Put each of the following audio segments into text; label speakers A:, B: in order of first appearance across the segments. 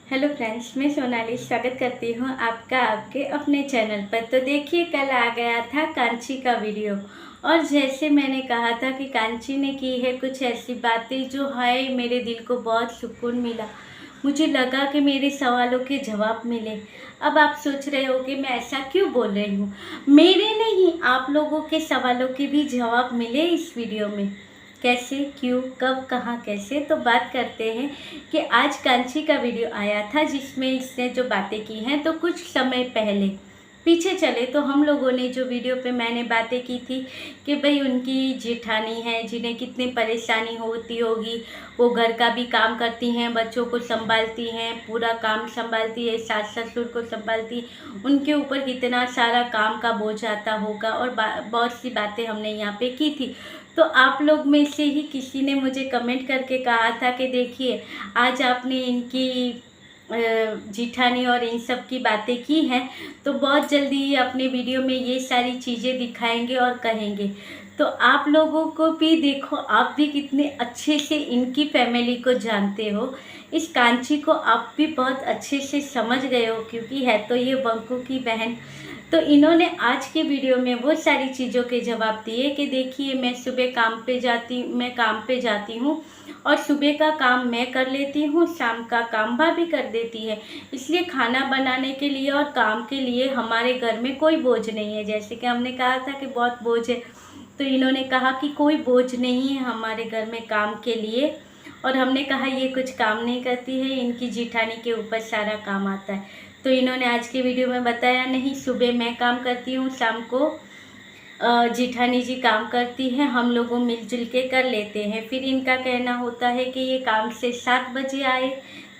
A: Hello friends, मैं सोनाली स्वागत करती हूँ आपका आपके अपने चैनल पर। तो देखिए, कल आ गया था कांची का वीडियो और जैसे मैंने कहा था कि कांची ने की है कुछ ऐसी बातें जो है मेरे दिल को बहुत सुकून मिला। मुझे लगा कि मेरे सवालों के जवाब मिले। अब आप सोच रहे हो कि मैं ऐसा क्यों बोल रही हूँ। मेरे नहीं, आप लोगों के सवालों के भी जवाब मिले इस वीडियो में। कैसे, क्यों, कब, कहाँ, कैसे, तो बात करते हैं कि आज कांची का वीडियो आया था जिसमें इसने जो बातें की हैं। तो कुछ समय पहले पीछे चले तो हम लोगों ने जो वीडियो पे मैंने बातें की थी कि भाई उनकी जेठानी है जिन्हें कितनी परेशानी होती होगी। वो घर का भी काम करती हैं, बच्चों को संभालती हैं, पूरा काम संभालती है, सास ससुर को संभालती, उनके ऊपर कितना सारा काम का बोझ आता होगा और बहुत सी बातें हमने यहाँ पे की थी। तो आप लोग में से ही किसी ने मुझे कमेंट करके कहा था कि देखिए, आज आपने इनकी जेठानी और इन सब की बातें की हैं, तो बहुत जल्दी अपने वीडियो में ये सारी चीज़ें दिखाएंगे और कहेंगे। तो आप लोगों को भी देखो, आप भी कितने अच्छे से इनकी फैमिली को जानते हो। इस कांची को आप भी बहुत अच्छे से समझ गए हो क्योंकि है तो ये बंकू की बहन। तो इन्होंने आज के वीडियो में वो सारी चीज़ों के जवाब दिए कि देखिए, मैं काम पे जाती हूँ और सुबह का काम मैं कर लेती हूँ, शाम का काम भाभी कर देती है। इसलिए खाना बनाने के लिए और काम के लिए हमारे घर में कोई बोझ नहीं है। जैसे कि हमने कहा था कि बहुत बोझ है, तो इन्होंने कहा कि कोई बोझ नहीं है हमारे घर में काम के लिए। और हमने कहा ये कुछ काम नहीं करती है, इनकी जेठानी के ऊपर सारा काम आता है। तो इन्होंने आज के वीडियो में बताया, नहीं, सुबह मैं काम करती हूँ, शाम को जेठानी जी काम करती हैं, हम लोग मिलजुल के कर लेते हैं। फिर इनका कहना होता है कि ये काम से 7 बजे आए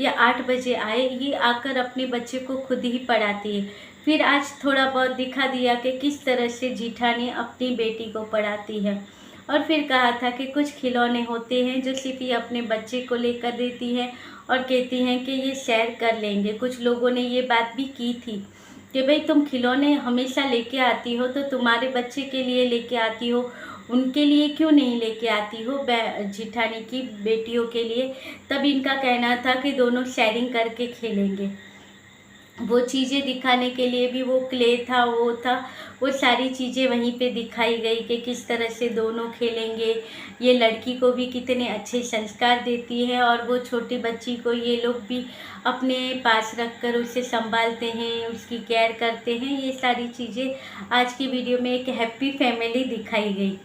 A: या 8 बजे आए, ये आकर अपने बच्चे को खुद ही पढ़ाती है। फिर आज थोड़ा बहुत दिखा दिया कि किस तरह से जेठानी अपनी बेटी को पढ़ाती है। और फिर कहा था कि कुछ खिलौने होते हैं जो सिर्फ ये अपने बच्चे को लेकर देती है और कहती हैं कि ये शेयर कर लेंगे। कुछ लोगों ने ये बात भी की थी कि भाई तुम खिलौने हमेशा लेके आती हो तो तुम्हारे बच्चे के लिए लेके आती हो, उनके लिए क्यों नहीं लेके आती हो, जेठानी की बेटियों के लिए। तब इनका कहना था कि दोनों शेयरिंग करके खेलेंगे। वो चीज़ें दिखाने के लिए भी वो क्ले था, वो था, वो सारी चीज़ें वहीं पे दिखाई गई कि किस तरह से दोनों खेलेंगे। ये लड़की को भी कितने अच्छे संस्कार देती है और वो छोटी बच्ची को ये लोग भी अपने पास रखकर उसे संभालते हैं, उसकी केयर करते हैं। ये सारी चीज़ें आज की वीडियो में एक हैप्पी फैमिली दिखाई गई।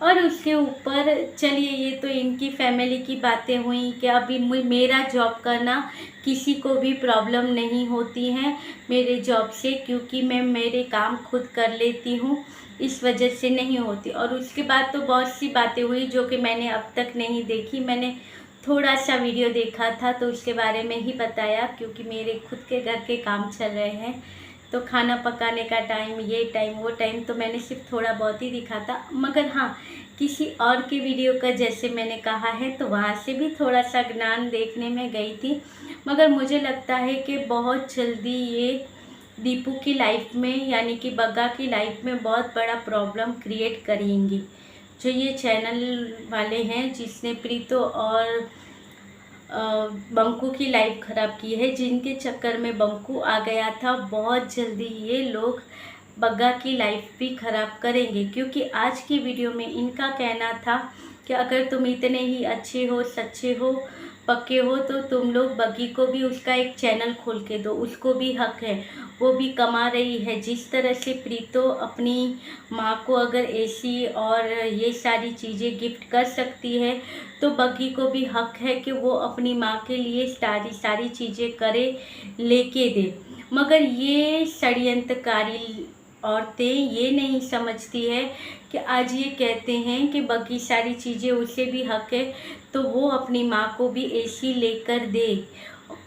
A: और उसके ऊपर चलिए, ये तो इनकी फैमिली की बातें हुई कि अभी मेरा जॉब करना किसी को भी प्रॉब्लम नहीं होती है मेरे जॉब से, क्योंकि मैं मेरे काम खुद कर लेती हूँ, इस वजह से नहीं होती। और उसके बाद तो बहुत सी बातें हुई जो कि मैंने अब तक नहीं देखी। मैंने थोड़ा सा वीडियो देखा था तो उसके बारे में ही बताया, क्योंकि मेरे खुद के घर के काम चल रहे हैं। तो खाना पकाने का टाइम, ये टाइम, वो टाइम, तो मैंने सिर्फ थोड़ा बहुत ही दिखा था। मगर हाँ, किसी और के वीडियो का जैसे मैंने कहा है तो वहाँ से भी थोड़ा सा ज्ञान देखने में गई थी। मगर मुझे लगता है कि बहुत जल्दी ये दीपू की लाइफ में, यानी कि बग्गा की लाइफ में बहुत बड़ा प्रॉब्लम क्रिएट करेंगी। जो ये चैनल वाले हैं जिसने प्रीतो और बंकू की लाइफ ख़राब की है, जिनके चक्कर में बंकू आ गया था, बहुत जल्दी ये लोग बग्गा की लाइफ भी ख़राब करेंगे। क्योंकि आज की वीडियो में इनका कहना था कि अगर तुम इतने ही अच्छे हो, सच्चे हो, पक्के हो, तो तुम लोग बग्गी को भी उसका एक चैनल खोल के दो, उसको भी हक है, वो भी कमा रही है। जिस तरह से प्रीतो अपनी माँ को अगर एसी और ये सारी चीज़ें गिफ्ट कर सकती है, तो बग्गी को भी हक है कि वो अपनी माँ के लिए सारी चीज़ें करे, लेके दे। मगर ये षड्यंत्रकारी औरतें ये नहीं समझती है कि आज ये कहते हैं कि बग्गी सारी चीज़ें उसे भी हक है, तो वो अपनी माँ को भी एसी लेकर दे,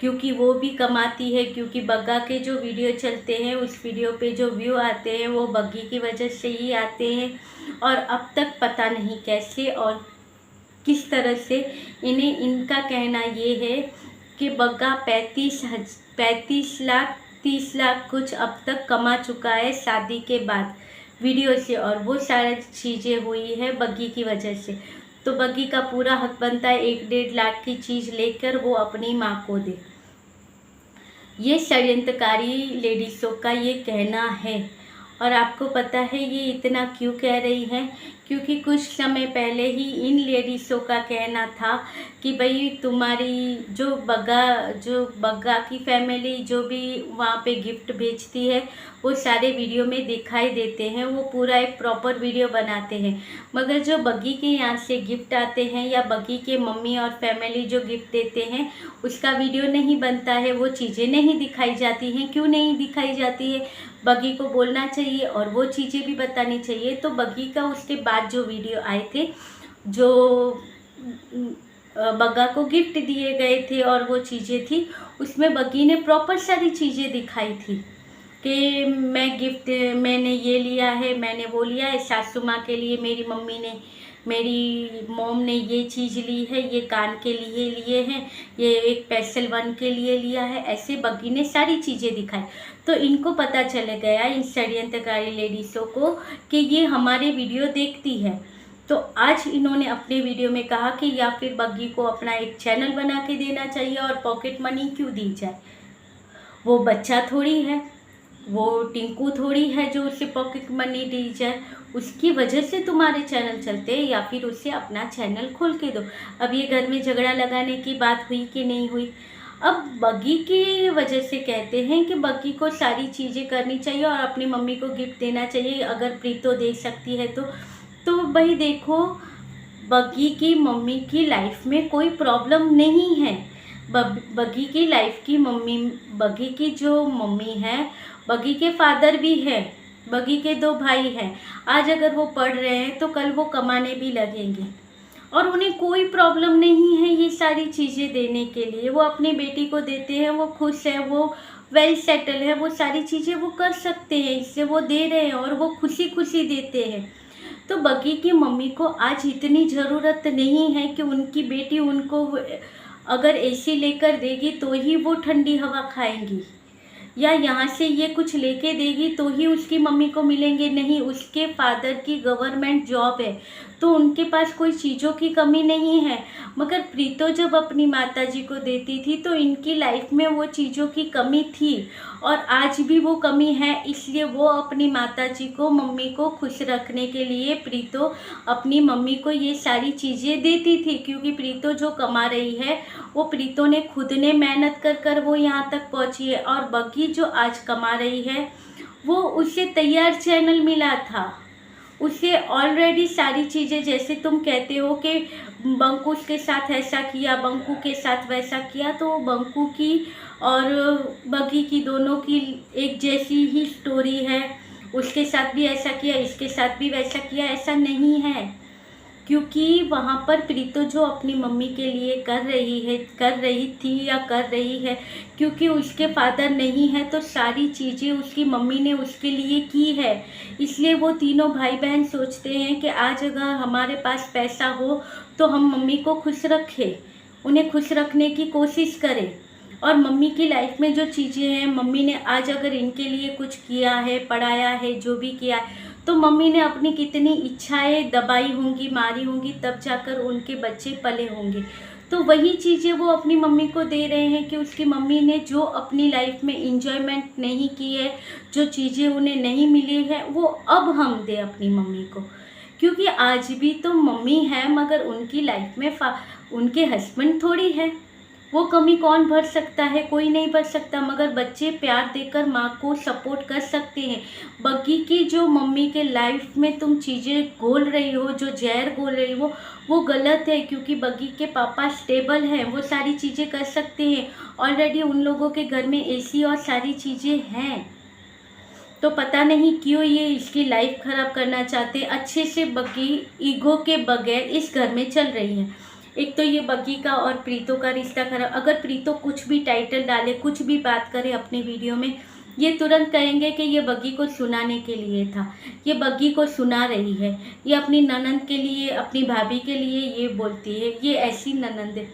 A: क्योंकि वो भी कमाती है। क्योंकि बग्गा के जो वीडियो चलते हैं, उस वीडियो पे जो व्यू आते हैं वो बग्गी की वजह से ही आते हैं। और अब तक पता नहीं कैसे और किस तरह से इन्हें, इनका कहना ये है कि बग्गा 35 लाख 30 लाख कुछ अब तक कमा चुका है शादी के बाद वीडियो से, और वो सारी चीज़ें हुई है बग्गी की वजह से। तो बग्गी का पूरा हक बनता है 1-1.5 लाख की चीज़ लेकर वो अपनी माँ को दे। ये षड्यंत्रकारी लेडीज़ों का ये कहना है। और आपको पता है ये इतना क्यों कह रही हैं? क्योंकि कुछ समय पहले ही इन लेडीज़ों का कहना था कि भाई तुम्हारी जो बग्गा की फैमिली जो भी वहाँ पे गिफ्ट भेजती है वो सारे वीडियो में दिखाई देते हैं, वो पूरा एक प्रॉपर वीडियो बनाते हैं, मगर जो बग्गी के यहाँ से गिफ्ट आते हैं या बग्गी के मम्मी और फैमिली जो गिफ्ट देते हैं उसका वीडियो नहीं बनता है, वो चीज़ें नहीं दिखाई जाती हैं। क्यों नहीं दिखाई जाती है? बग्गी को बोलना चाहिए और वो चीज़ें भी बतानी चाहिए। तो बग्गी का उसके बाद जो वीडियो आए थे, जो बग्गा को गिफ्ट दिए गए थे और वो चीज़ें थी, उसमें बग्गी ने प्रॉपर सारी चीज़ें दिखाई थी कि मैंने ये लिया है, मैंने वो लिया है, सासू माँ के लिए मेरी मॉम ने ये चीज़ ली है, ये कान के लिए हैं, ये एक पेंसिल 1 के लिए लिया है। ऐसे बग्गी ने सारी चीज़ें दिखाई। तो इनको पता चल गया, इन षड्यंत्रकारी लेडीज़ों को, कि ये हमारे वीडियो देखती है। तो आज इन्होंने अपने वीडियो में कहा कि या फिर बग्गी को अपना एक चैनल बना के देना चाहिए और पॉकेट मनी क्यों दी जाए। वो बच्चा थोड़ी है, वो टिंकू थोड़ी है जो उसे पॉकेट मनी दी जाए। उसकी वजह से तुम्हारे चैनल चलते हैं, या फिर उसे अपना चैनल खोल के दो। अब ये घर में झगड़ा लगाने की बात हुई कि नहीं हुई? अब बग्गी की वजह से कहते हैं कि बग्गी को सारी चीज़ें करनी चाहिए और अपनी मम्मी को गिफ्ट देना चाहिए, अगर प्रीतो दे सकती है तो भाई देखो, बग्गी की मम्मी की लाइफ में कोई प्रॉब्लम नहीं है। बग्गी की लाइफ की मम्मी, बग्गी की जो मम्मी है, बग्गी के फादर भी है, बग्गी के 2 भाई हैं। आज अगर वो पढ़ रहे हैं तो कल वो कमाने भी लगेंगे और उन्हें कोई प्रॉब्लम नहीं है ये सारी चीज़ें देने के लिए। वो अपनी बेटी को देते हैं, वो खुश है, वो वेल सेटल है, वो सारी चीज़ें वो कर सकते हैं, इससे वो दे रहे हैं और वो खुशी खुशी देते हैं। तो बग्गी की मम्मी को आज इतनी ज़रूरत नहीं है कि उनकी बेटी उनको अगर एसी लेकर देगी तो ही वो ठंडी हवा खाएंगी, या यहाँ से ये कुछ लेके देगी तो ही उसकी मम्मी को मिलेंगे। नहीं, उसके फादर की गवर्नमेंट जॉब है तो उनके पास कोई चीज़ों की कमी नहीं है। मगर प्रीतो जब अपनी माताजी को देती थी तो इनकी लाइफ में वो चीज़ों की कमी थी और आज भी वो कमी है। इसलिए वो अपनी माताजी को, मम्मी को खुश रखने के लिए प्रीतो अपनी मम्मी को ये सारी चीज़ें देती थी, क्योंकि प्रीतो जो कमा रही है वो प्रीतो ने खुद ने मेहनत कर वो यहाँ तक पहुँची है। और बग्गी जो आज कमा रही है वो उसे तैयार चैनल मिला था, उसे ऑलरेडी सारी चीज़ें, जैसे तुम कहते हो कि बंकू के साथ ऐसा किया, बंकू के साथ वैसा किया, तो बंकू की और बग्गी की दोनों की एक जैसी ही स्टोरी है। उसके साथ भी ऐसा किया, इसके साथ भी वैसा किया, ऐसा नहीं है। क्योंकि वहाँ पर प्रीतो जो अपनी मम्मी के लिए कर रही थी या कर रही है, क्योंकि उसके फादर नहीं है तो सारी चीज़ें उसकी मम्मी ने उसके लिए की है। इसलिए वो तीनों भाई बहन सोचते हैं कि आज अगर हमारे पास पैसा हो तो हम मम्मी को खुश रखें, उन्हें खुश रखने की कोशिश करें। और मम्मी की लाइफ में जो चीज़ें हैं, मम्मी ने आज अगर इनके लिए कुछ किया है, पढ़ाया है, जो भी किया है, तो मम्मी ने अपनी कितनी इच्छाएं दबाई होंगी, मारी होंगी, तब जाकर उनके बच्चे पले होंगे। तो वही चीज़ें वो अपनी मम्मी को दे रहे हैं कि उसकी मम्मी ने जो अपनी लाइफ में इंजॉयमेंट नहीं की है, जो चीज़ें उन्हें नहीं मिली है, वो अब हम दें अपनी मम्मी को। क्योंकि आज भी तो मम्मी है, मगर उनकी लाइफ में उनके हस्बैंड थोड़ी है। वो कमी कौन भर सकता है? कोई नहीं भर सकता, मगर बच्चे प्यार देकर माँ को सपोर्ट कर सकते हैं। बग्गी की जो मम्मी के लाइफ में तुम चीज़ें घोल रही हो, जो जहर घोल रही हो, वो गलत है। क्योंकि बग्गी के पापा स्टेबल हैं, वो सारी चीज़ें कर सकते हैं। ऑलरेडी उन लोगों के घर में एसी और सारी चीज़ें हैं। तो पता नहीं क्यों ये इसकी लाइफ ख़राब करना चाहते। अच्छे से बग्गी ईगो के बगैर इस घर में चल रही है। एक तो ये बग्गी का और प्रीतो का रिश्ता खराब। अगर प्रीतो कुछ भी टाइटल डाले, कुछ भी बात करे अपने वीडियो में, ये तुरंत कहेंगे कि ये बग्गी को सुनाने के लिए था, ये बग्गी को सुना रही है, ये अपनी ननंद के लिए, अपनी भाभी के लिए ये बोलती है, ये ऐसी ननंद है।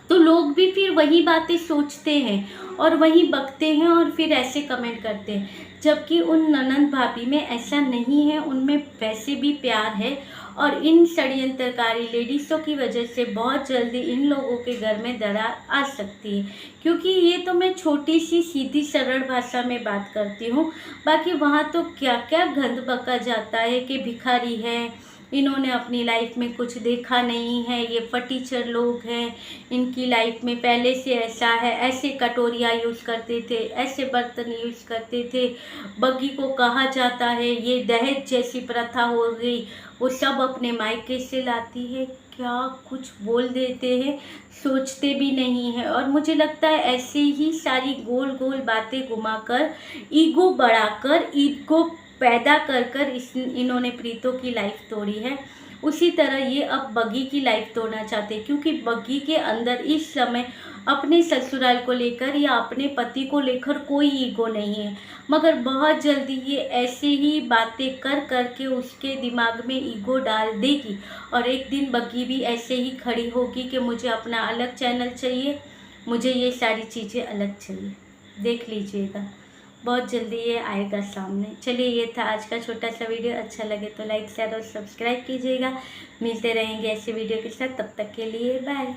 A: तो लोग भी फिर वही बातें सोचते हैं और वही बकते हैं और फिर ऐसे कमेंट करते हैं। जबकि उन ननंद भाभी में ऐसा नहीं है, उनमें वैसे भी प्यार है और इन षड्यंत्रकारी लेडीज़ों की वजह से बहुत जल्दी इन लोगों के घर में दरार आ सकती है। क्योंकि ये तो मैं छोटी सी सीधी सरल भाषा में बात करती हूँ, बाकी वहाँ तो क्या क्या गंद बका जाता है कि भिखारी है, इन्होंने अपनी लाइफ में कुछ देखा नहीं है, ये फटीचर लोग हैं, इनकी लाइफ में पहले से ऐसा है, ऐसे कटोरियाँ यूज़ करते थे, ऐसे बर्तन यूज़ करते थे, बग्गी को कहा जाता है, ये दहेज जैसी प्रथा हो गई, वो सब अपने मायके से लाती है। क्या कुछ बोल देते हैं, सोचते भी नहीं है। और मुझे लगता है ऐसे ही सारी गोल गोल बातें घुमाकर, ईगो बढ़ाकर, ईगो पैदा कर कर इन्होंने प्रीतों की लाइफ तोड़ी है। उसी तरह ये अब बग्गी की लाइफ तोड़ना चाहते हैं, क्योंकि बग्गी के अंदर इस समय अपने ससुराल को लेकर या अपने पति को लेकर कोई ईगो नहीं है, मगर बहुत जल्दी ये ऐसे ही बातें कर कर के उसके दिमाग में ईगो डाल देगी और एक दिन बग्गी भी ऐसे ही खड़ी होगी कि मुझे अपना अलग चैनल चाहिए, मुझे ये सारी चीज़ें अलग चाहिए। देख लीजिएगा, बहुत जल्दी ये आएगा सामने। चलिए, ये था आज का छोटा सा वीडियो। अच्छा लगे तो लाइक शेयर और सब्सक्राइब कीजिएगा। मिलते रहेंगे ऐसे वीडियो के साथ, तब तक के लिए बाय।